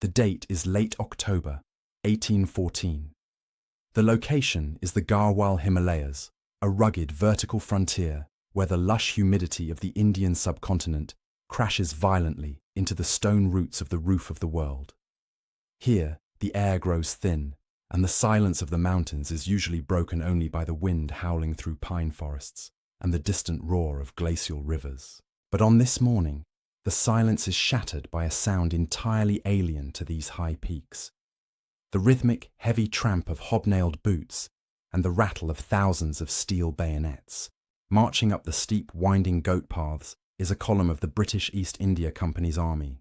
The date is late October, 1814. The location is the Garhwal Himalayas, a rugged vertical frontier where the lush humidity of the Indian subcontinent crashes violently into the stone roots of the roof of the world. Here, the air grows thin, and the silence of the mountains is usually broken only by the wind howling through pine forests and the distant roar of glacial rivers. But on this morning, the silence is shattered by a sound entirely alien to these high peaks. The rhythmic, heavy tramp of hobnailed boots and the rattle of thousands of steel bayonets. Marching up the steep, winding goat paths is a column of the British East India Company's army.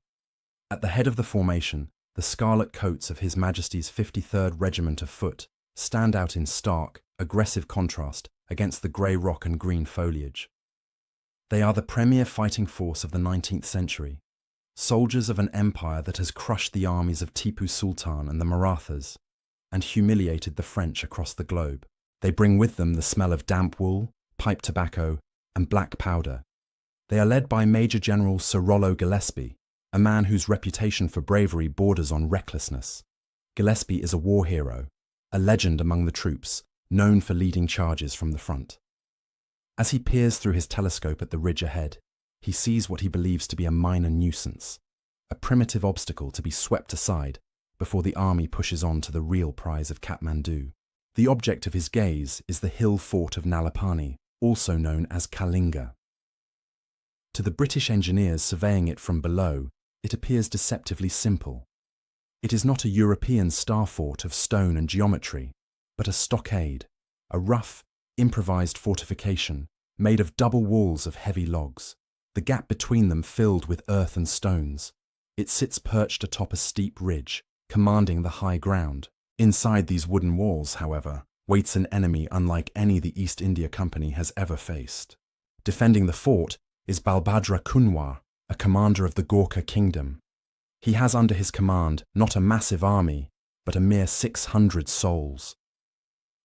At the head of the formation, the scarlet coats of His Majesty's 53rd Regiment of Foot stand out in stark, aggressive contrast against the grey rock and green foliage. They are the premier fighting force of the 19th century, soldiers of an empire that has crushed the armies of Tipu Sultan and the Marathas, and humiliated the French across the globe. They bring with them the smell of damp wool, pipe tobacco, and black powder. They are led by Major General Sir Rollo Gillespie, a man whose reputation for bravery borders on recklessness. Gillespie is a war hero, a legend among the troops, known for leading charges from the front. As he peers through his telescope at the ridge ahead, he sees what he believes to be a minor nuisance, a primitive obstacle to be swept aside before the army pushes on to the real prize of Kathmandu. The object of his gaze is the hill fort of Nalapani, also known as Kalinga. To the British engineers surveying it from below, it appears deceptively simple. It is not a European star fort of stone and geometry, but a stockade, a rough, improvised fortification made of double walls of heavy logs, the gap between them filled with earth and stones. It sits perched atop a steep ridge, commanding the high ground. Inside these wooden walls, however, waits an enemy unlike any the East India Company has ever faced. Defending the fort is Balbhadra Kunwar, a commander of the Gorkha kingdom. He has under his command not a massive army, but a mere 600 souls.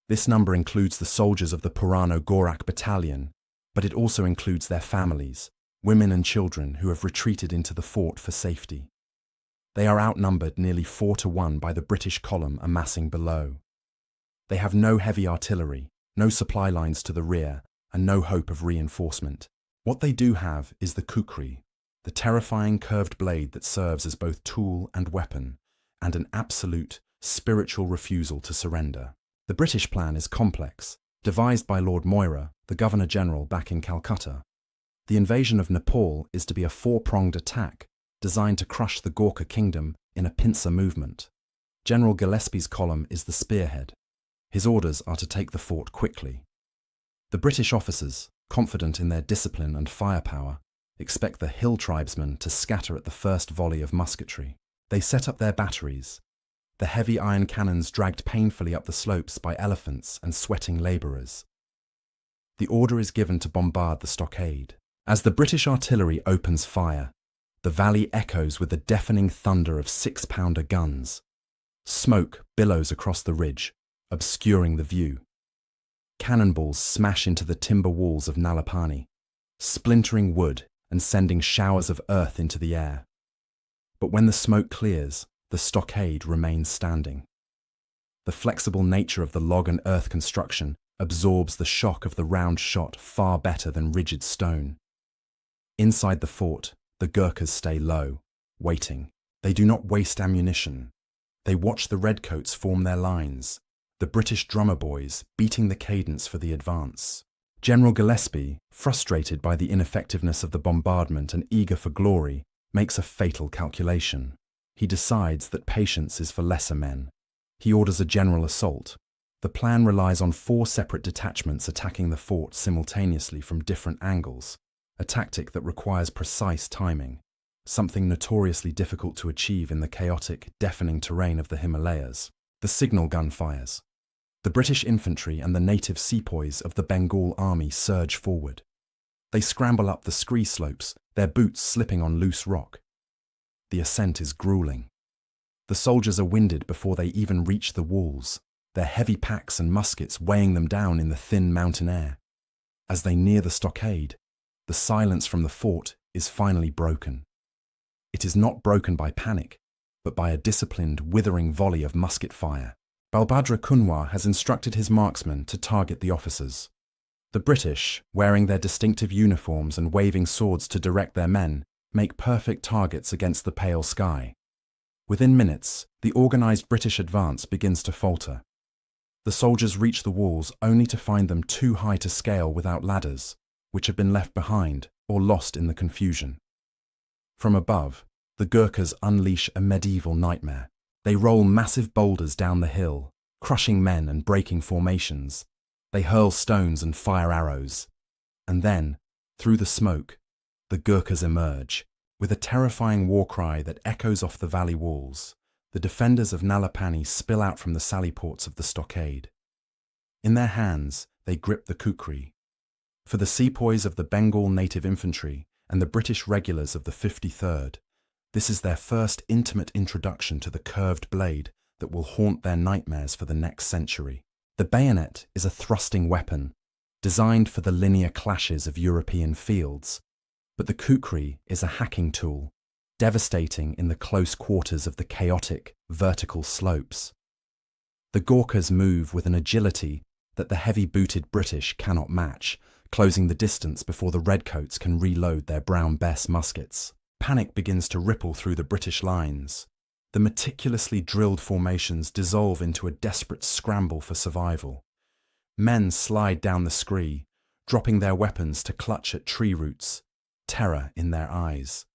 This number includes the soldiers of the Purano Gorak battalion, but it also includes their families, women and children who have retreated into the fort for safety. They are outnumbered nearly 4-1 by the British column amassing below. They have no heavy artillery, no supply lines to the rear, and no hope of reinforcement. What they do have is the kukri, the terrifying curved blade that serves as both tool and weapon, and an absolute, spiritual refusal to surrender. The British plan is complex, devised by Lord Moira, the Governor-General back in Calcutta. The invasion of Nepal is to be a four-pronged attack, designed to crush the Gorkha kingdom in a pincer movement. General Gillespie's column is the spearhead. His orders are to take the fort quickly. The British officers, confident in their discipline and firepower, expect the hill tribesmen to scatter at the first volley of musketry. They set up their batteries, the heavy iron cannons dragged painfully up the slopes by elephants and sweating labourers. The order is given to bombard the stockade. As the British artillery opens fire, the valley echoes with the deafening thunder of 6-pounder guns. Smoke billows across the ridge, obscuring the view. Cannonballs smash into the timber walls of Nalapani, splintering wood and sending showers of earth into the air. But when the smoke clears, the stockade remains standing. The flexible nature of the log and earth construction absorbs the shock of the round shot far better than rigid stone. Inside the fort, the Gurkhas stay low, waiting. They do not waste ammunition. They watch the Redcoats form their lines, the British drummer boys beating the cadence for the advance. General Gillespie, frustrated by the ineffectiveness of the bombardment and eager for glory, makes a fatal calculation. He decides that patience is for lesser men. He orders a general assault. The plan relies on 4 separate detachments attacking the fort simultaneously from different angles, a tactic that requires precise timing, something notoriously difficult to achieve in the chaotic, deafening terrain of the Himalayas. The signal gun fires. The British infantry and the native sepoys of the Bengal army surge forward. They scramble up the scree slopes, their boots slipping on loose rock. The ascent is grueling. The soldiers are winded before they even reach the walls, their heavy packs and muskets weighing them down in the thin mountain air. As they near the stockade, the silence from the fort is finally broken. It is not broken by panic, but by a disciplined, withering volley of musket fire. Balbhadra Kunwar has instructed his marksmen to target the officers. The British, wearing their distinctive uniforms and waving swords to direct their men, make perfect targets against the pale sky. Within minutes, the organized British advance begins to falter. The soldiers reach the walls only to find them too high to scale without ladders, which have been left behind or lost in the confusion. From above, the Gurkhas unleash a medieval nightmare. They roll massive boulders down the hill, crushing men and breaking formations. They hurl stones and fire arrows. And then, through the smoke, the Gurkhas emerge. With a terrifying war cry that echoes off the valley walls, the defenders of Nalapani spill out from the sally ports of the stockade. In their hands, they grip the kukri. For the sepoys of the Bengal native infantry and the British regulars of the 53rd, this is their first intimate introduction to the curved blade that will haunt their nightmares for the next century. The bayonet is a thrusting weapon, designed for the linear clashes of European fields, but the kukri is a hacking tool, devastating in the close quarters of the chaotic, vertical slopes. The Gurkhas move with an agility that the heavy-booted British cannot match, closing the distance before the Redcoats can reload their Brown Bess muskets. Panic begins to ripple through the British lines. The meticulously drilled formations dissolve into a desperate scramble for survival. Men slide down the scree, dropping their weapons to clutch at tree roots, terror in their eyes.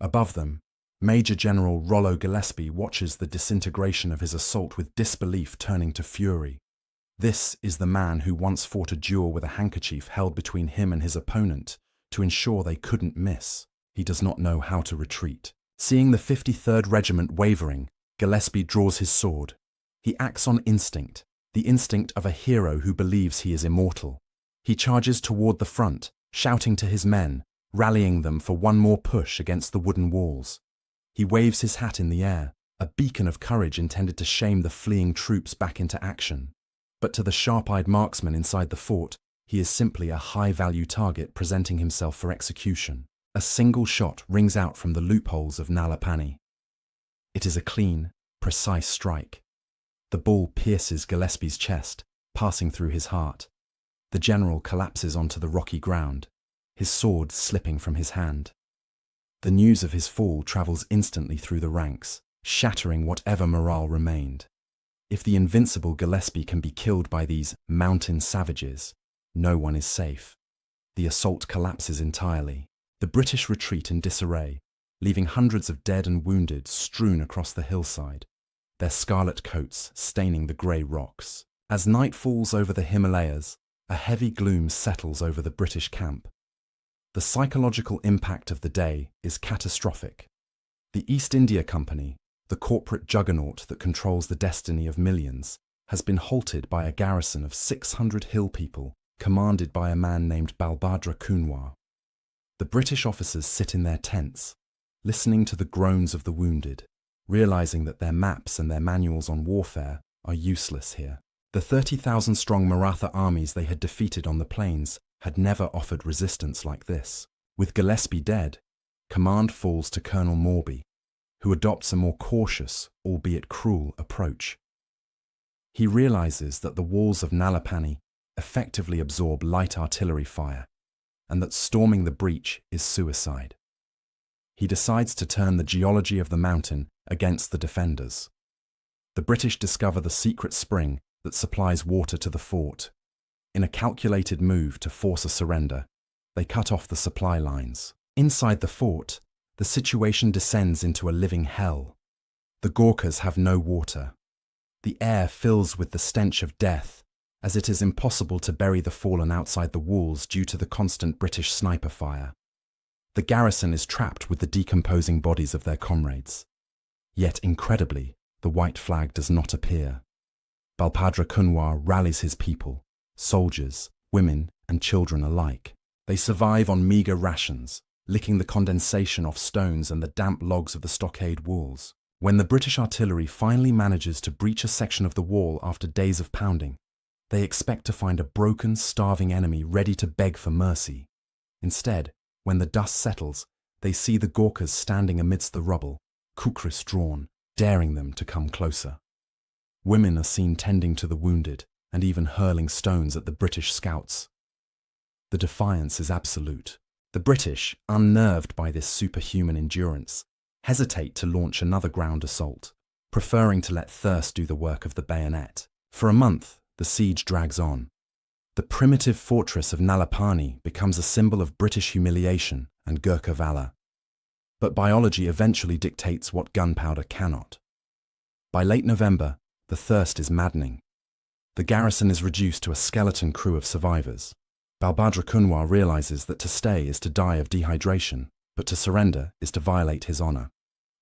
Above them, Major General Rollo Gillespie watches the disintegration of his assault with disbelief turning to fury. This is the man who once fought a duel with a handkerchief held between him and his opponent to ensure they couldn't miss. He does not know how to retreat. Seeing the 53rd Regiment wavering, Gillespie draws his sword. He acts on instinct, the instinct of a hero who believes he is immortal. He charges toward the front, shouting to his men, rallying them for one more push against the wooden walls. He waves his hat in the air, a beacon of courage intended to shame the fleeing troops back into action. But to the sharp-eyed marksman inside the fort, he is simply a high-value target presenting himself for execution. A single shot rings out from the loopholes of Nalapani. It is a clean, precise strike. The ball pierces Gillespie's chest, passing through his heart. The general collapses onto the rocky ground, his sword slipping from his hand. The news of his fall travels instantly through the ranks, shattering whatever morale remained. If the invincible Gillespie can be killed by these mountain savages, no one is safe. The assault collapses entirely. The British retreat in disarray, leaving hundreds of dead and wounded strewn across the hillside, their scarlet coats staining the grey rocks. As night falls over the Himalayas, a heavy gloom settles over the British camp. The psychological impact of the day is catastrophic. The East India Company, the corporate juggernaut that controls the destiny of millions, has been halted by a garrison of 600 hill people, commanded by a man named Balbhadra Kunwar. The British officers sit in their tents, listening to the groans of the wounded, realizing that their maps and their manuals on warfare are useless here. The 30,000-strong Maratha armies they had defeated on the plains had never offered resistance like this. With Gillespie dead, command falls to Colonel Morby, who adopts a more cautious, albeit cruel, approach. He realizes that the walls of Nalapani effectively absorb light artillery fire, and that storming the breach is suicide. He decides to turn the geology of the mountain against the defenders. The British discover the secret spring that supplies water to the fort. In a calculated move to force a surrender, they cut off the supply lines. Inside the fort, the situation descends into a living hell. The Gurkhas have no water. The air fills with the stench of death, as it is impossible to bury the fallen outside the walls due to the constant British sniper fire. The garrison is trapped with the decomposing bodies of their comrades. Yet, incredibly, the white flag does not appear. Balbhadra Kunwar rallies his people, soldiers, women, and children alike. They survive on meagre rations, licking the condensation off stones and the damp logs of the stockade walls. When the British artillery finally manages to breach a section of the wall after days of pounding, they expect to find a broken, starving enemy ready to beg for mercy. Instead, when the dust settles, they see the Gurkhas standing amidst the rubble, kukris drawn, daring them to come closer. Women are seen tending to the wounded and even hurling stones at the British scouts. The defiance is absolute. The British, unnerved by this superhuman endurance, hesitate to launch another ground assault, preferring to let thirst do the work of the bayonet. For a month, the siege drags on. The primitive fortress of Nalapani becomes a symbol of British humiliation and Gurkha valor. But biology eventually dictates what gunpowder cannot. By late November, the thirst is maddening. The garrison is reduced to a skeleton crew of survivors. Balbhadra Kunwar realizes that to stay is to die of dehydration, but to surrender is to violate his honor.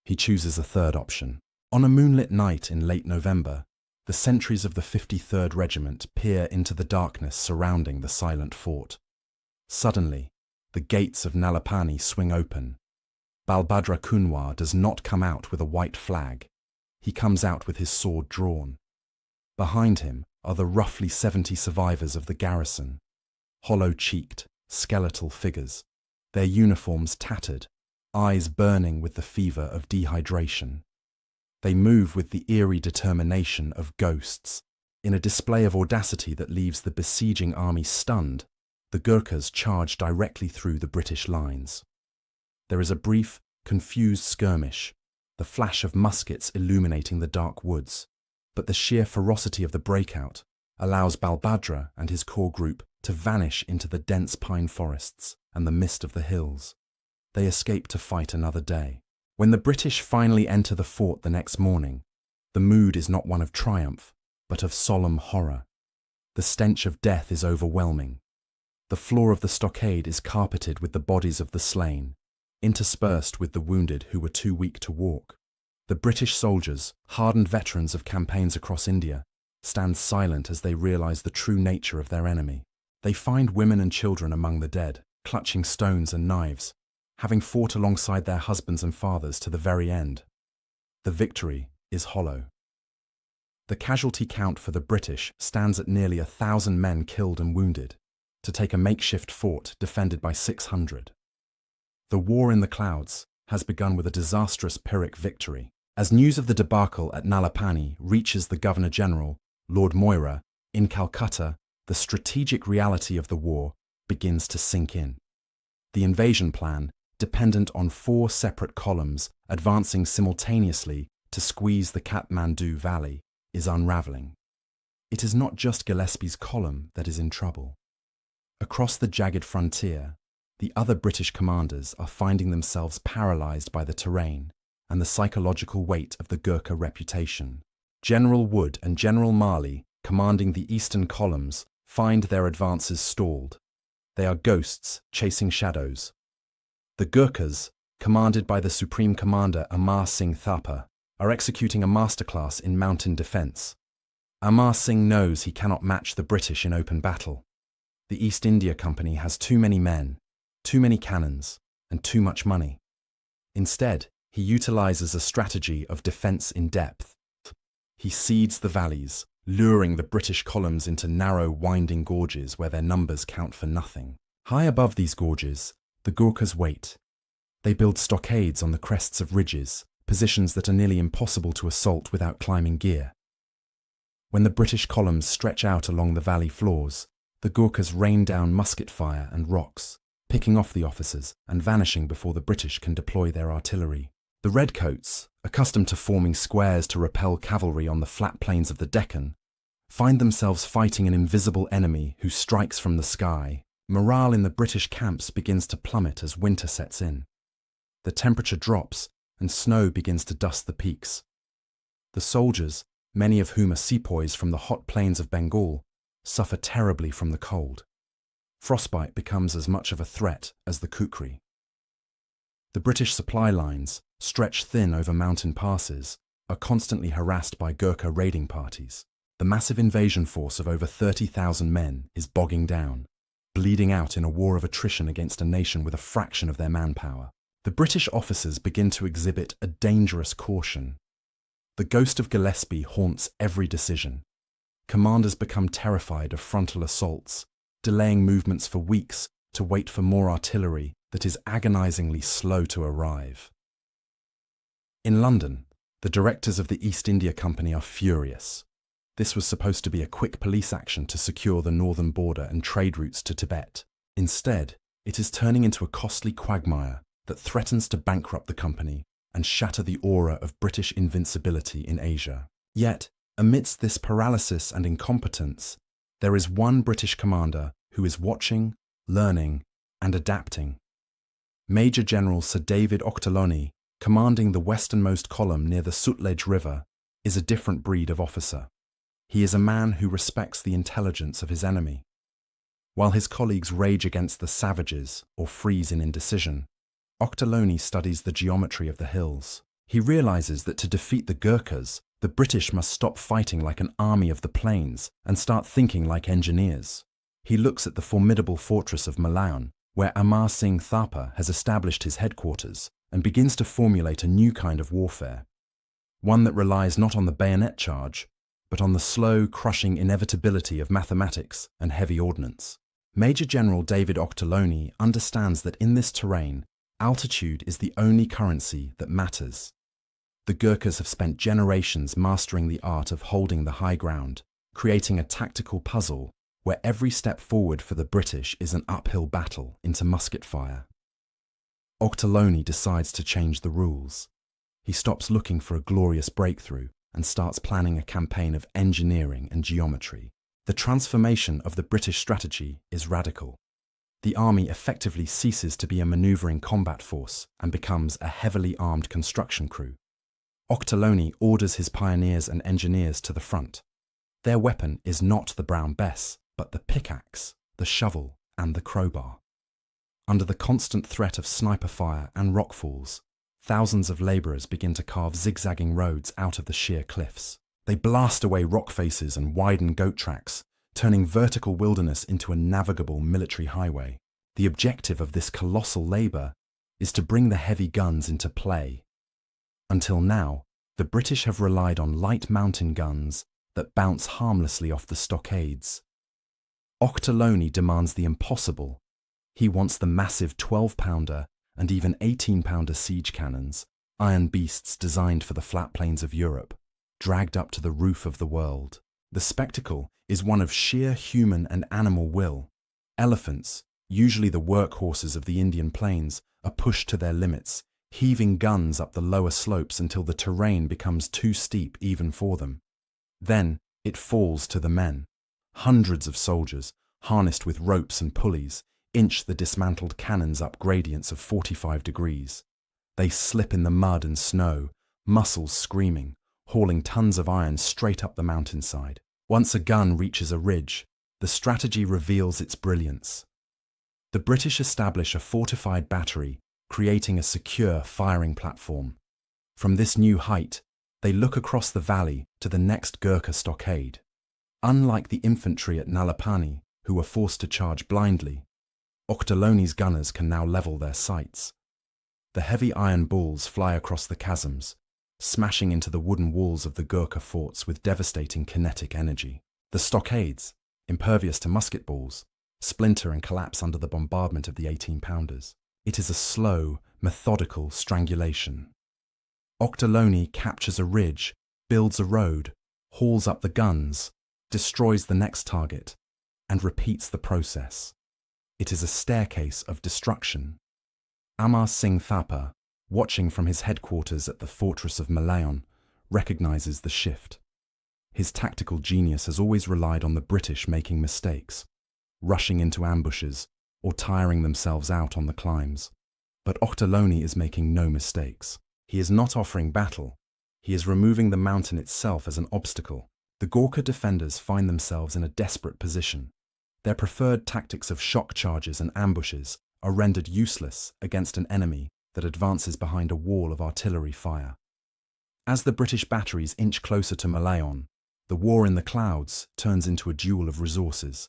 He chooses a third option. On a moonlit night in late November, the sentries of the 53rd Regiment peer into the darkness surrounding the silent fort. Suddenly, the gates of Nalapani swing open. Balbhadra Kunwar does not come out with a white flag. He comes out with his sword drawn. Behind him are the roughly 70 survivors of the garrison, hollow-cheeked, skeletal figures, their uniforms tattered, eyes burning with the fever of dehydration. They move with the eerie determination of ghosts. In a display of audacity that leaves the besieging army stunned, the Gurkhas charge directly through the British lines. There is a brief, confused skirmish, the flash of muskets illuminating the dark woods, but the sheer ferocity of the breakout allows Balbhadra and his core group to vanish into the dense pine forests and the mist of the hills. They escape to fight another day. When the British finally enter the fort the next morning, the mood is not one of triumph, but of solemn horror. The stench of death is overwhelming. The floor of the stockade is carpeted with the bodies of the slain, interspersed with the wounded who were too weak to walk. The British soldiers, hardened veterans of campaigns across India, stand silent as they realize the true nature of their enemy. They find women and children among the dead, clutching stones and knives, having fought alongside their husbands and fathers to the very end. The victory is hollow. The casualty count for the British stands at nearly 1,000 men killed and wounded, to take a makeshift fort defended by 600. The war in the clouds has begun with a disastrous Pyrrhic victory. As news of the debacle at Nalapani reaches the Governor-General, Lord Moira, in Calcutta, the strategic reality of the war begins to sink in. The invasion plan, dependent on 4 separate columns advancing simultaneously to squeeze the Kathmandu Valley, is unraveling. It is not just Gillespie's column that is in trouble. Across the jagged frontier, the other British commanders are finding themselves paralyzed by the terrain and the psychological weight of the Gurkha reputation. General Wood and General Marley, commanding the eastern columns, find their advances stalled. They are ghosts chasing shadows. The Gurkhas, commanded by the Supreme Commander Amar Singh Thapa, are executing a masterclass in mountain defense. Amar Singh knows he cannot match the British in open battle. The East India Company has too many men, too many cannons, and too much money. Instead, he utilizes a strategy of defense in depth. He seeds the valleys, luring the British columns into narrow, winding gorges where their numbers count for nothing. High above these gorges, the Gurkhas wait. They build stockades on the crests of ridges, positions that are nearly impossible to assault without climbing gear. When the British columns stretch out along the valley floors, the Gurkhas rain down musket fire and rocks, picking off the officers and vanishing before the British can deploy their artillery. The Redcoats, accustomed to forming squares to repel cavalry on the flat plains of the Deccan, find themselves fighting an invisible enemy who strikes from the sky. Morale in the British camps begins to plummet as winter sets in. The temperature drops and snow begins to dust the peaks. The soldiers, many of whom are sepoys from the hot plains of Bengal, suffer terribly from the cold. Frostbite becomes as much of a threat as the kukri. The British supply lines, stretched thin over mountain passes, are constantly harassed by Gurkha raiding parties. The massive invasion force of over 30,000 men is bogging down, bleeding out in a war of attrition against a nation with a fraction of their manpower. The British officers begin to exhibit a dangerous caution. The ghost of Gillespie haunts every decision. Commanders become terrified of frontal assaults, delaying movements for weeks to wait for more artillery that is agonizingly slow to arrive. In London, The directors of the East India Company are furious. This was supposed to be a quick police action to secure the northern border and trade routes to Tibet. Instead, it is turning into a costly quagmire that threatens to bankrupt the company and shatter the aura of British invincibility in Asia. Yet, amidst this paralysis and incompetence, there is one British commander who is watching, learning, and adapting. Major General Sir David Ochterlony, commanding the westernmost column near the Sutlej River, is a different breed of officer. He is a man who respects the intelligence of his enemy. While his colleagues rage against the savages or freeze in indecision, Ochterlony studies the geometry of the hills. He realizes that to defeat the Gurkhas, the British must stop fighting like an army of the plains and start thinking like engineers. He looks at the formidable fortress of Malayan, where Amar Singh Thapa has established his headquarters, and begins to formulate a new kind of warfare. One that relies not on the bayonet charge, but on the slow, crushing inevitability of mathematics and heavy ordnance. Major General David Ochterlony understands that in this terrain, altitude is the only currency that matters. The Gurkhas have spent generations mastering the art of holding the high ground, creating a tactical puzzle where every step forward for the British is an uphill battle into musket fire. Ochterlony decides to change the rules. He stops looking for a glorious breakthrough and starts planning a campaign of engineering and geometry. The transformation of the British strategy is radical. The army effectively ceases to be a manoeuvring combat force and becomes a heavily armed construction crew. Ochterlony orders his pioneers and engineers to the front. Their weapon is not the brown bess, but the pickaxe, the shovel, and the crowbar. Under the constant threat of sniper fire and rockfalls, thousands of labourers begin to carve zigzagging roads out of the sheer cliffs. They blast away rock faces and widen goat tracks, turning vertical wilderness into a navigable military highway. The objective of this colossal labour is to bring the heavy guns into play. Until now, the British have relied on light mountain guns that bounce harmlessly off the stockades. Ochterlony demands the impossible. He wants the massive 12-pounder and even 18-pounder siege cannons, iron beasts designed for the flat plains of Europe, dragged up to the roof of the world. The spectacle is one of sheer human and animal will. Elephants, usually the workhorses of the Indian plains, are pushed to their limits, heaving guns up the lower slopes until the terrain becomes too steep even for them. Then it falls to the men. Hundreds of soldiers, harnessed with ropes and pulleys, inch the dismantled cannons up gradients of 45 degrees. They slip in the mud and snow, muscles screaming, hauling tons of iron straight up the mountainside. Once a gun reaches a ridge, the strategy reveals its brilliance. The British establish a fortified battery, creating a secure firing platform. From this new height, they look across the valley to the next Gurkha stockade. Unlike the infantry at Nalapani, who were forced to charge blindly, Ochterlony's gunners can now level their sights. The heavy iron balls fly across the chasms, smashing into the wooden walls of the Gurkha forts with devastating kinetic energy. The stockades, impervious to musket balls, splinter and collapse under the bombardment of the 18-pounders. It is a slow, methodical strangulation. Ochterlony captures a ridge, builds a road, hauls up the guns, destroys the next target, and repeats the process. It is a staircase of destruction. Amar Singh Thapa, watching from his headquarters at the fortress of Malayan, recognizes the shift. His tactical genius has always relied on the British making mistakes, rushing into ambushes, or tiring themselves out on the climbs. But Ochterlony is making no mistakes. He is not offering battle. He is removing the mountain itself as an obstacle. The Gurkha defenders find themselves in a desperate position. Their preferred tactics of shock charges and ambushes are rendered useless against an enemy that advances behind a wall of artillery fire. As the British batteries inch closer to Malayan, the war in the clouds turns into a duel of resources.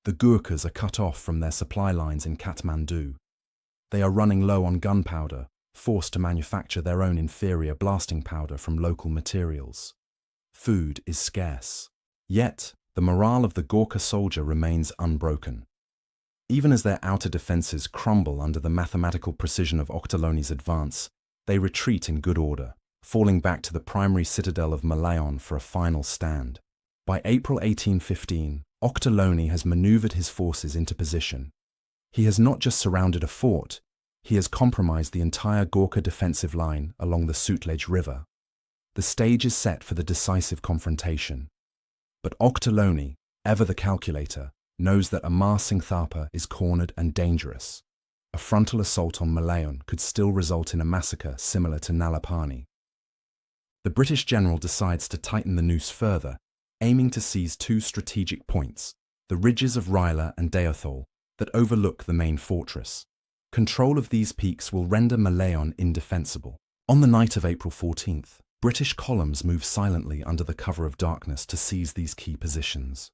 The Gurkhas are cut off from their supply lines in Kathmandu. They are running low on gunpowder, forced to manufacture their own inferior blasting powder from local materials. Food is scarce. Yet, the morale of the Gurkha soldier remains unbroken. Even as their outer defences crumble under the mathematical precision of Ochterlony's advance, they retreat in good order. falling back to the primary citadel of Malayan for a final stand. By April 1815, Ochterlony has maneuvered his forces into position. He has not just surrounded a fort, he has compromised the entire Gurkha defensive line along the Sutlej River. The stage is set for the decisive confrontation. But Ochterlony, ever the calculator, knows that Amar Singh Thapa is cornered and dangerous. A frontal assault on Malayan could still result in a massacre similar to Nalapani. The British general decides to tighten the noose further, aiming to seize two strategic points, the ridges of Ryla and Deothal, that overlook the main fortress. Control of these peaks will render Malayan indefensible. On the night of April 14th, British columns move silently under the cover of darkness to seize these key positions.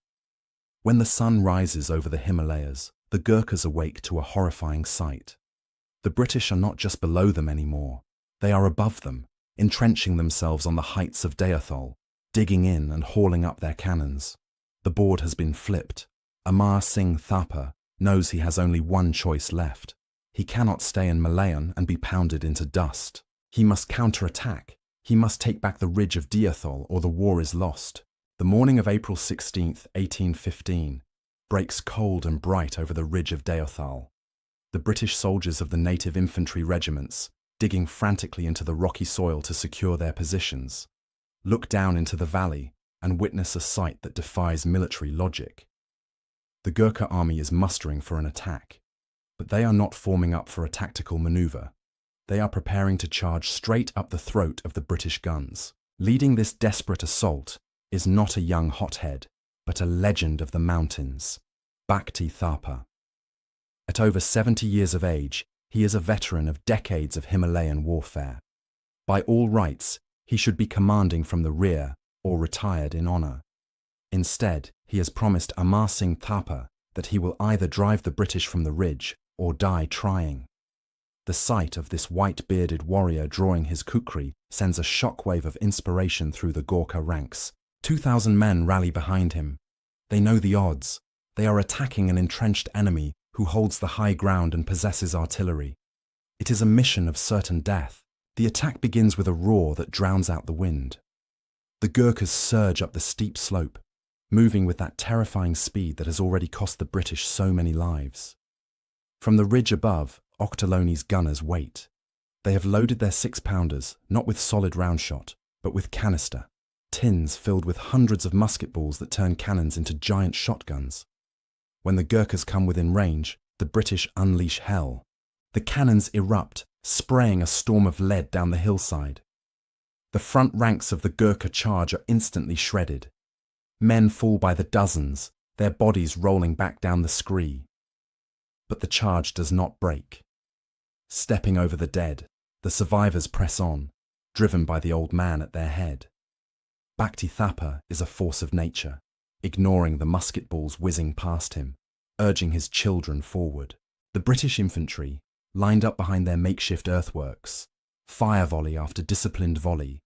When the sun rises over the Himalayas, the Gurkhas awake to a horrifying sight. The British are not just below them anymore, they are above them, entrenching themselves on the heights of Deothal, digging in and hauling up their cannons. The board has been flipped. Amar Singh Thapa knows he has only one choice left. He cannot stay in Malayan and be pounded into dust. He must counterattack. He must take back the ridge of Deothal or the war is lost. The morning of April 16, 1815, breaks cold and bright over the ridge of Deothal. The British soldiers of the native infantry regiments, digging frantically into the rocky soil to secure their positions, look down into the valley and witness a sight that defies military logic. The Gurkha army is mustering for an attack, but they are not forming up for a tactical maneuver. They are preparing to charge straight up the throat of the British guns. Leading this desperate assault is not a young hothead, but a legend of the mountains, Bhakti Thapa. At over 70 years of age, he is a veteran of decades of Himalayan warfare. By all rights, he should be commanding from the rear or retired in honor. Instead, he has promised Amar Singh Thapa that he will either drive the British from the ridge or die trying. The sight of this white-bearded warrior drawing his kukri sends a shockwave of inspiration through the Gurkha ranks. 2,000 men rally behind him. They know the odds. They are attacking an entrenched enemy who holds the high ground and possesses artillery. It is a mission of certain death. The attack begins with a roar that drowns out the wind. The Gurkhas surge up the steep slope, moving with that terrifying speed that has already cost the British so many lives. From the ridge above, Ochterlony's gunners wait. They have loaded their 6-pounders, not with solid round shot, but with canister, tins filled with hundreds of musket balls that turn cannons into giant shotguns. When the Gurkhas come within range, the British unleash hell. The cannons erupt, spraying a storm of lead down the hillside. The front ranks of the Gurkha charge are instantly shredded. Men fall by the dozens, their bodies rolling back down the scree. But the charge does not break. Stepping over the dead, the survivors press on, driven by the old man at their head. Bhakti Thapa is a force of nature, ignoring the musket balls whizzing past him, urging his children forward. The British infantry, lined up behind their makeshift earthworks, fire volley after disciplined volley,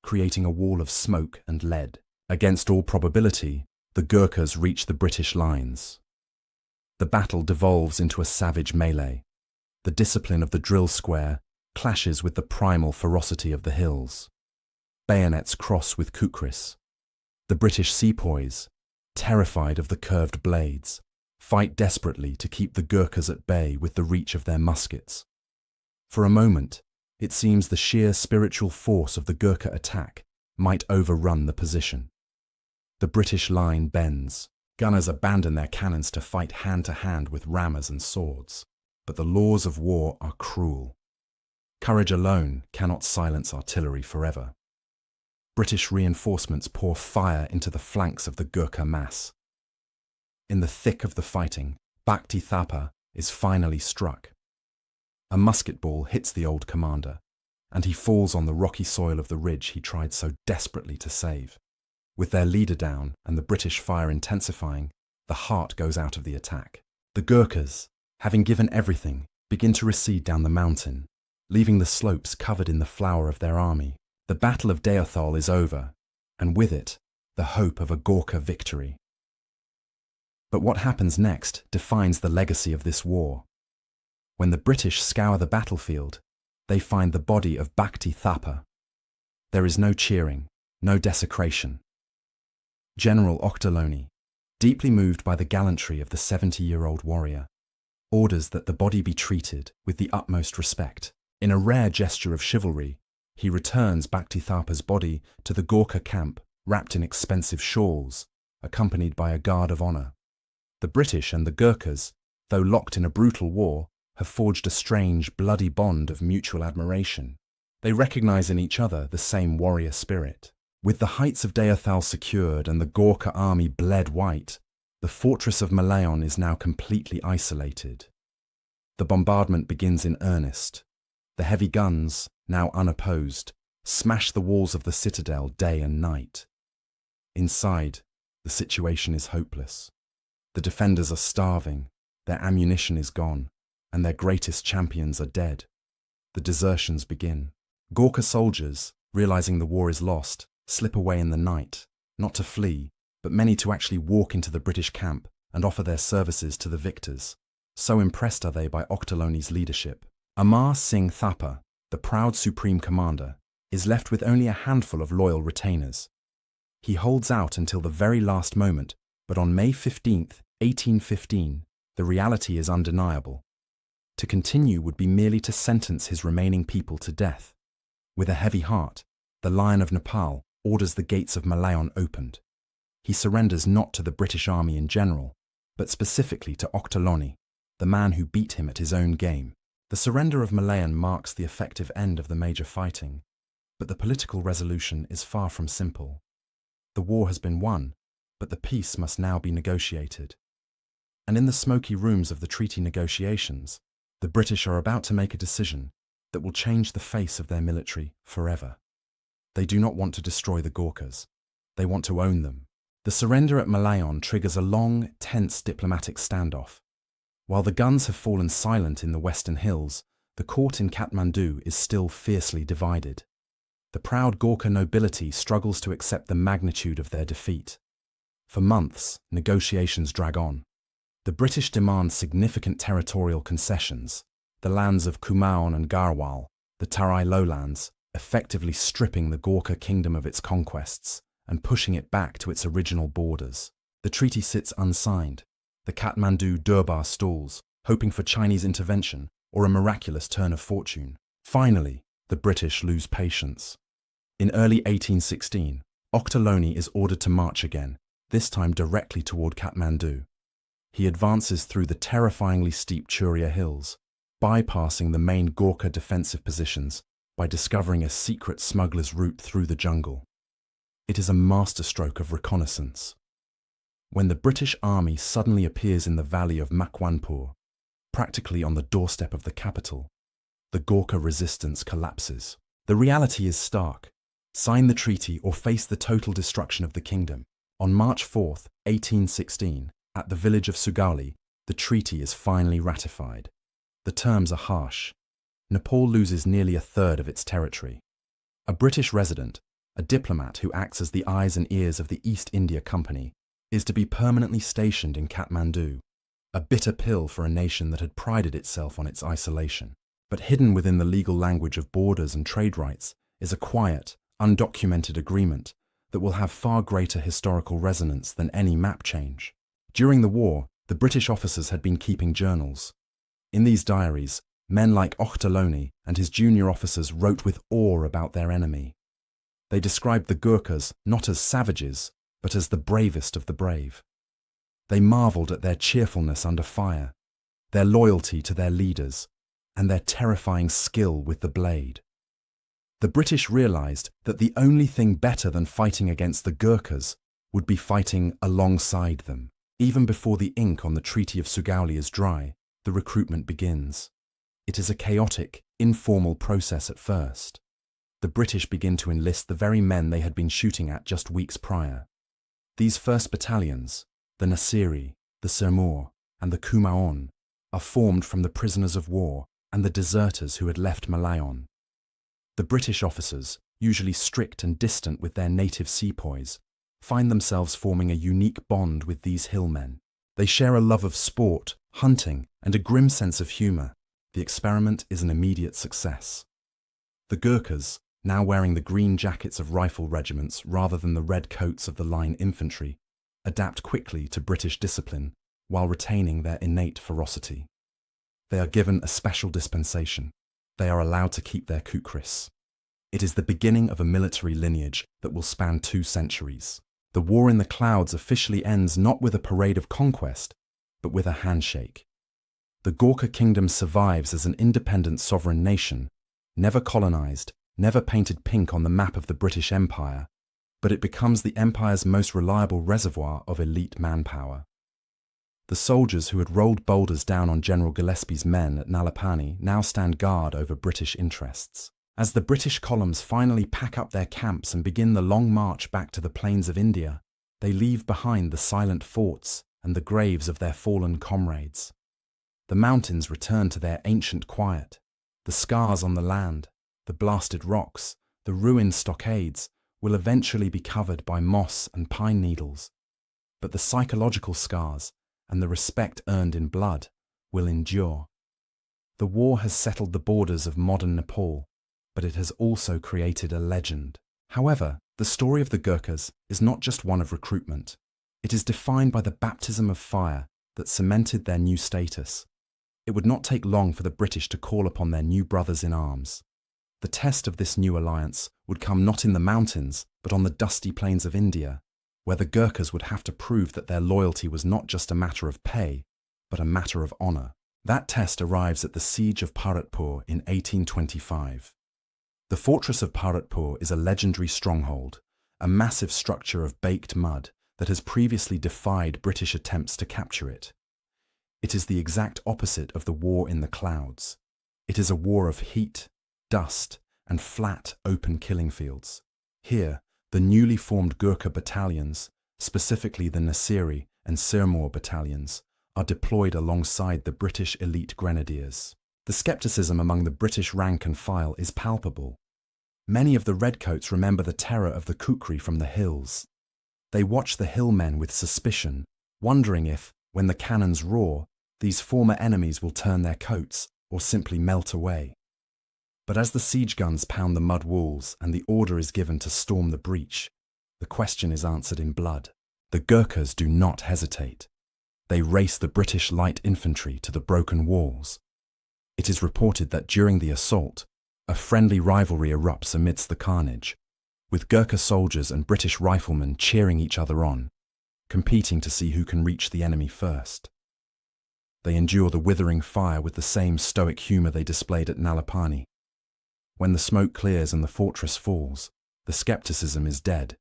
creating a wall of smoke and lead. Against all probability, the Gurkhas reach the British lines. The battle devolves into a savage melee. The discipline of the drill square clashes with the primal ferocity of the hills. Bayonets cross with kukris. The British sepoys, terrified of the curved blades, fight desperately to keep the Gurkhas at bay with the reach of their muskets. For a moment, it seems the sheer spiritual force of the Gurkha attack might overrun the position. The British line bends. Gunners abandon their cannons to fight hand-to-hand with rammers and swords. But the laws of war are cruel. Courage alone cannot silence artillery forever. British reinforcements pour fire into the flanks of the Gurkha mass. In the thick of the fighting, Bhakti Thapa is finally struck. A musket ball hits the old commander, and he falls on the rocky soil of the ridge he tried so desperately to save. With their leader down and the British fire intensifying, the heart goes out of the attack. The Gurkhas, having given everything, begin to recede down the mountain, leaving the slopes covered in the flower of their army. The Battle of Deothal is over, and with it, the hope of a Gurkha victory. But what happens next defines the legacy of this war. When the British scour the battlefield, they find the body of Bhakti Thapa. There is no cheering, no desecration. General Ochterlony, deeply moved by the gallantry of the 70-year-old warrior, orders that the body be treated with the utmost respect. In a rare gesture of chivalry, he returns Bhakti Tharpa's body to the Gorkha camp wrapped in expensive shawls, accompanied by a guard of honor. The British and the Gurkhas, though locked in a brutal war, have forged a strange, bloody bond of mutual admiration. They recognize in each other the same warrior spirit. With the heights of Deothal secured and the Gorkha army bled white, the fortress of Malayan is now completely isolated. The bombardment begins in earnest. The heavy guns, now unopposed, smash the walls of the citadel day and night. Inside, the situation is hopeless. The defenders are starving, their ammunition is gone, and their greatest champions are dead. The desertions begin. Gorkha soldiers, realizing the war is lost, slip away in the night, not to flee, but many to actually walk into the British camp and offer their services to the victors. So impressed are they by Ochterlony's leadership. Amar Singh Thapa, the proud supreme commander, is left with only a handful of loyal retainers. He holds out until the very last moment, but on May 15, 1815, the reality is undeniable. To continue would be merely to sentence his remaining people to death. With a heavy heart, the Lion of Nepal orders the gates of Malayan opened. He surrenders not to the British army in general, but specifically to Ochterlony, the man who beat him at his own game. The surrender of Malayan marks the effective end of the major fighting, but the political resolution is far from simple. The war has been won, but the peace must now be negotiated. And in the smoky rooms of the treaty negotiations, the British are about to make a decision that will change the face of their military forever. They do not want to destroy the Gorkhas. They want to own them. The surrender at Malayan triggers a long, tense diplomatic standoff. While the guns have fallen silent in the western hills, the court in Kathmandu is still fiercely divided. The proud Gorkha nobility struggles to accept the magnitude of their defeat. For months, negotiations drag on. The British demand significant territorial concessions, the lands of Kumaon and Garhwal, the Tarai lowlands, effectively stripping the Gorkha kingdom of its conquests and pushing it back to its original borders. The treaty sits unsigned. The Kathmandu Durbar stalls, hoping for Chinese intervention or a miraculous turn of fortune. Finally, the British lose patience. In early 1816, Ochterlony is ordered to march again, this time directly toward Kathmandu. He advances through the terrifyingly steep Churia hills, bypassing the main Gorkha defensive positions by discovering a secret smuggler's route through the jungle. It is a masterstroke of reconnaissance. When the British army suddenly appears in the valley of Makwanpur, practically on the doorstep of the capital, the Gorkha resistance collapses. The reality is stark. Sign the treaty or face the total destruction of the kingdom. On March 4, 1816, at the village of Sugauli, the treaty is finally ratified. The terms are harsh. Nepal loses nearly a third of its territory. A British resident, a diplomat who acts as the eyes and ears of the East India Company, is to be permanently stationed in Kathmandu, a bitter pill for a nation that had prided itself on its isolation. But hidden within the legal language of borders and trade rights is a quiet, undocumented agreement that will have far greater historical resonance than any map change. During the war, the British officers had been keeping journals. In these diaries, men like Ochterlony and his junior officers wrote with awe about their enemy. They described the Gurkhas not as savages, but as the bravest of the brave. They marveled at their cheerfulness under fire, their loyalty to their leaders, and their terrifying skill with the blade. The British realized that the only thing better than fighting against the Gurkhas would be fighting alongside them. Even before the ink on the Treaty of Sugauli is dry, the recruitment begins. It is a chaotic, informal process at first. The British begin to enlist the very men they had been shooting at just weeks prior. These first battalions, the Nasiri, the Sirmoor, and the Kumaon, are formed from the prisoners of war and the deserters who had left Malayan. The British officers, usually strict and distant with their native sepoys, find themselves forming a unique bond with these hillmen. They share a love of sport, hunting, and a grim sense of humour. The experiment is an immediate success. The Gurkhas, now wearing the green jackets of rifle regiments rather than the red coats of the line infantry, adapt quickly to British discipline while retaining their innate ferocity. They are given a special dispensation. They are allowed to keep their kukris. It is the beginning of a military lineage that will span 2 centuries. The war in the clouds officially ends not with a parade of conquest, but with a handshake. The Gurkha kingdom survives as an independent sovereign nation, never colonized, never painted pink on the map of the British Empire, but it becomes the empire's most reliable reservoir of elite manpower. The soldiers who had rolled boulders down on General Gillespie's men at Nalapani now stand guard over British interests. As the British columns finally pack up their camps and begin the long march back to the plains of India, they leave behind the silent forts and the graves of their fallen comrades. The mountains return to their ancient quiet. The scars on the land, the blasted rocks, the ruined stockades will eventually be covered by moss and pine needles. But the psychological scars and the respect earned in blood will endure. The war has settled the borders of modern Nepal, but it has also created a legend. However, the story of the Gurkhas is not just one of recruitment. It is defined by the baptism of fire that cemented their new status. It would not take long for the British to call upon their new brothers in arms. The test of this new alliance would come not in the mountains, but on the dusty plains of India, where the Gurkhas would have to prove that their loyalty was not just a matter of pay, but a matter of honor. That test arrives at the siege of Bharatpur in 1825. The fortress of Bharatpur is a legendary stronghold, a massive structure of baked mud that has previously defied British attempts to capture it. It is the exact opposite of the war in the clouds. It is a war of heat, dust, and flat, open killing fields. Here, the newly formed Gurkha battalions, specifically the Nasiri and Sirmaur battalions, are deployed alongside the British elite grenadiers. The skepticism among the British rank and file is palpable. Many of the Redcoats remember the terror of the kukri from the hills. They watch the hillmen with suspicion, wondering if, when the cannons roar, these former enemies will turn their coats or simply melt away. But as the siege guns pound the mud walls and the order is given to storm the breach, the question is answered in blood. The Gurkhas do not hesitate. They race the British light infantry to the broken walls. It is reported that during the assault, a friendly rivalry erupts amidst the carnage, with Gurkha soldiers and British riflemen cheering each other on, competing to see who can reach the enemy first. They endure the withering fire with the same stoic humor they displayed at Nalapani. When the smoke clears and the fortress falls, the skepticism is dead.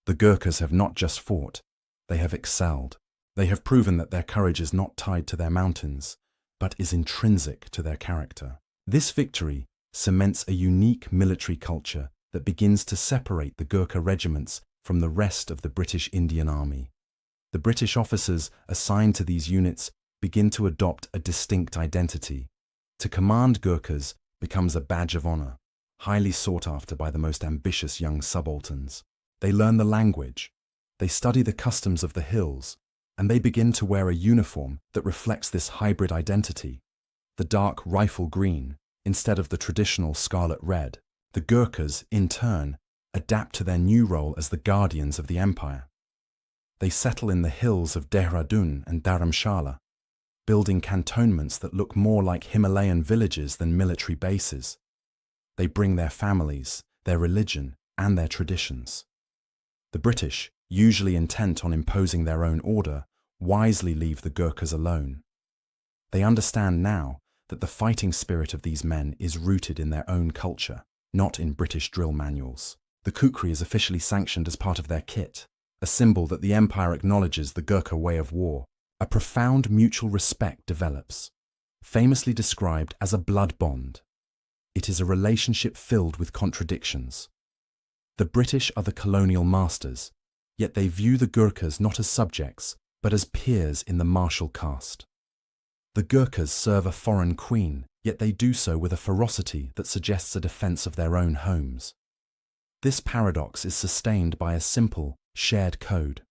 The Gurkhas have not just fought, they have excelled. They have proven that their courage is not tied to their mountains, but is intrinsic to their character. This victory cements a unique military culture that begins to separate the Gurkha regiments from the rest of the British Indian Army. The British officers assigned to these units begin to adopt a distinct identity. To command Gurkhas becomes a badge of honor, highly sought after by the most ambitious young subalterns. They learn the language, they study the customs of the hills, and they begin to wear a uniform that reflects this hybrid identity, the dark rifle green instead of the traditional scarlet red. The Gurkhas, in turn, adapt to their new role as the guardians of the empire. They settle in the hills of Dehradun and Dharamshala, building cantonments that look more like Himalayan villages than military bases. They bring their families, their religion, and their traditions. The British, usually intent on imposing their own order, wisely leave the Gurkhas alone. They understand now that the fighting spirit of these men is rooted in their own culture, not in British drill manuals. The kukri is officially sanctioned as part of their kit, a symbol that the empire acknowledges the Gurkha way of war. A profound mutual respect develops, famously described as a blood bond. It is a relationship filled with contradictions. The British are the colonial masters, yet they view the Gurkhas not as subjects, but as peers in the martial caste. The Gurkhas serve a foreign queen, yet they do so with a ferocity that suggests a defense of their own homes. This paradox is sustained by a simple, shared code.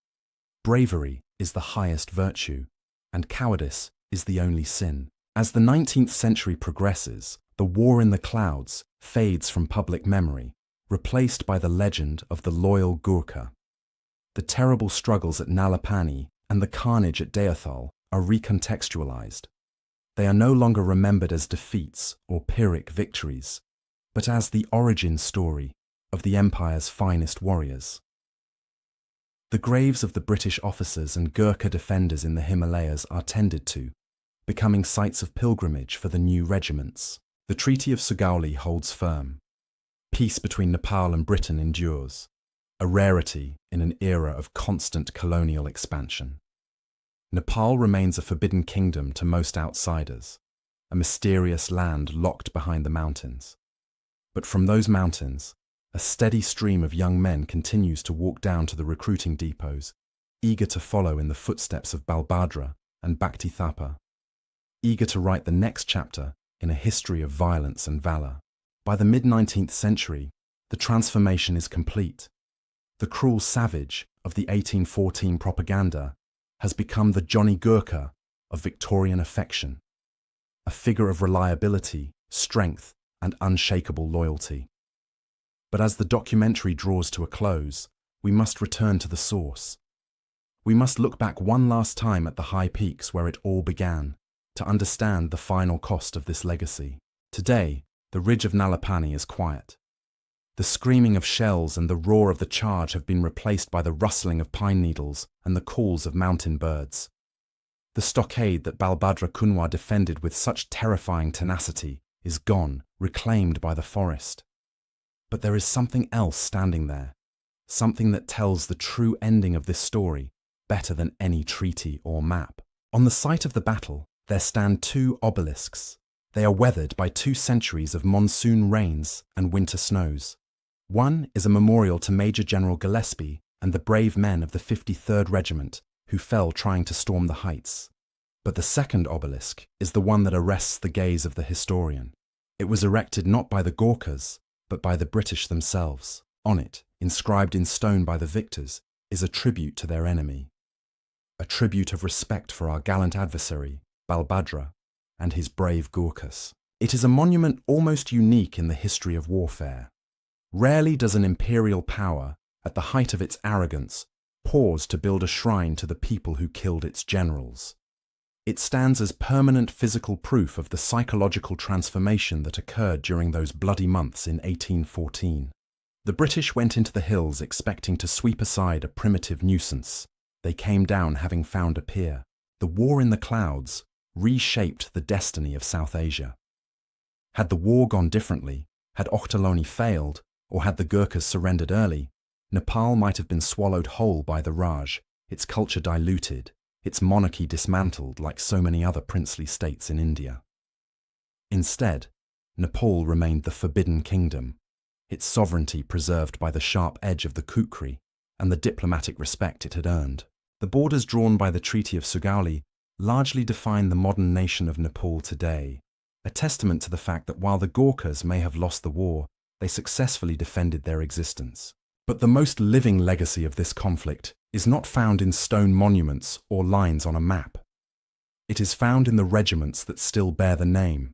Bravery is the highest virtue, and cowardice is the only sin. As the 19th century progresses, the war in the clouds fades from public memory, replaced by the legend of the loyal Gurkha. The terrible struggles at Nalapani and the carnage at Deothal are recontextualized. They are no longer remembered as defeats or Pyrrhic victories, but as the origin story of the empire's finest warriors. The graves of the British officers and Gurkha defenders in the Himalayas are tended to, becoming sites of pilgrimage for the new regiments. The Treaty of Sugauli holds firm. Peace between Nepal and Britain endures, a rarity in an era of constant colonial expansion. Nepal remains a forbidden kingdom to most outsiders, a mysterious land locked behind the mountains. But from those mountains, a steady stream of young men continues to walk down to the recruiting depots, eager to follow in the footsteps of Balbhadra and Bhakti Thapa, eager to write the next chapter in a history of violence and valor. By the mid-19th century, the transformation is complete. The cruel savage of the 1814 propaganda has become the Johnny Gurkha of Victorian affection, a figure of reliability, strength, and unshakable loyalty. But as the documentary draws to a close, we must return to the source. We must look back one last time at the high peaks where it all began, to understand the final cost of this legacy. Today, the ridge of Nalapani is quiet. The screaming of shells and the roar of the charge have been replaced by the rustling of pine needles and the calls of mountain birds. The stockade that Balbhadra Kunwar defended with such terrifying tenacity is gone, reclaimed by the forest. But there is something else standing there, something that tells the true ending of this story better than any treaty or map. On the site of the battle, there stand two obelisks. They are weathered by 2 centuries of monsoon rains and winter snows. One is a memorial to Major General Gillespie and the brave men of the 53rd Regiment who fell trying to storm the heights. But the second obelisk is the one that arrests the gaze of the historian. It was erected not by the Gurkhas, but by the British themselves. On it, inscribed in stone by the victors, is a tribute to their enemy. A tribute of respect for our gallant adversary, Balbhadra, and his brave Gurkhas. It is a monument almost unique in the history of warfare. Rarely does an imperial power, at the height of its arrogance, pause to build a shrine to the people who killed its generals. It stands as permanent physical proof of the psychological transformation that occurred during those bloody months in 1814. The British went into the hills expecting to sweep aside a primitive nuisance. They came down having found a peer. The war in the clouds reshaped the destiny of South Asia. Had the war gone differently, had Ochterlony failed, or had the Gurkhas surrendered early, Nepal might have been swallowed whole by the Raj, its culture diluted, its monarchy dismantled like so many other princely states in India. Instead, Nepal remained the forbidden kingdom, its sovereignty preserved by the sharp edge of the kukri and the diplomatic respect it had earned. The borders drawn by the Treaty of Sugauli largely define the modern nation of Nepal today, a testament to the fact that while the Gurkhas may have lost the war, they successfully defended their existence. But the most living legacy of this conflict is not found in stone monuments or lines on a map. It is found in the regiments that still bear the name.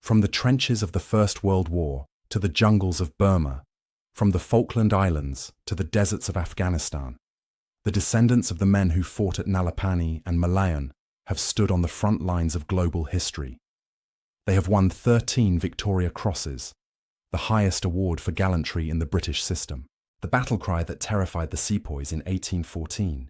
From the trenches of the First World War to the jungles of Burma, from the Falkland Islands to the deserts of Afghanistan, the descendants of the men who fought at Nalapani and Malayan have stood on the front lines of global history. They have won 13 Victoria Crosses, the highest award for gallantry in the British system. The battle cry that terrified the sepoys in 1814,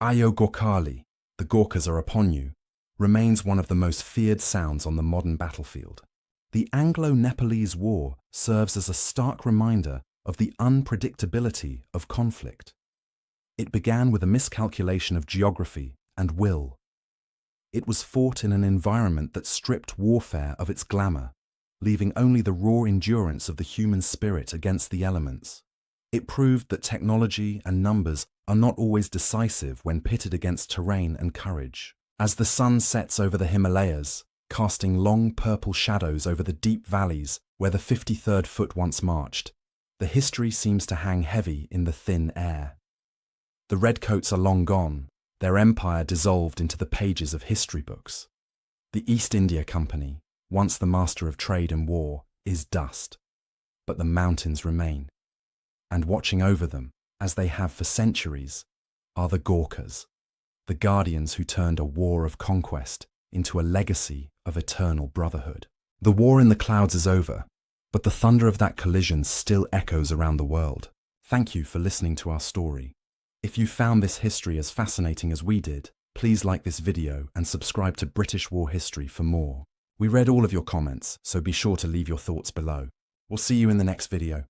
Ayo Gorkhali, the Gurkhas are upon you, remains one of the most feared sounds on the modern battlefield. The Anglo-Nepalese War serves as a stark reminder of the unpredictability of conflict. It began with a miscalculation of geography and will. It was fought in an environment that stripped warfare of its glamour, leaving only the raw endurance of the human spirit against the elements. It proved that technology and numbers are not always decisive when pitted against terrain and courage. As the sun sets over the Himalayas, casting long purple shadows over the deep valleys where the 53rd Foot once marched, the history seems to hang heavy in the thin air. The Redcoats are long gone, their empire dissolved into the pages of history books. The East India Company, once the master of trade and war, is dust, but the mountains remain. And watching over them, as they have for centuries, are the Gorkhas, the guardians who turned a war of conquest into a legacy of eternal brotherhood. The war in the clouds is over, but the thunder of that collision still echoes around the world. Thank you for listening to our story. If you found this history as fascinating as we did, please like this video and subscribe to British War History for more. We read all of your comments, so be sure to leave your thoughts below. We'll see you in the next video.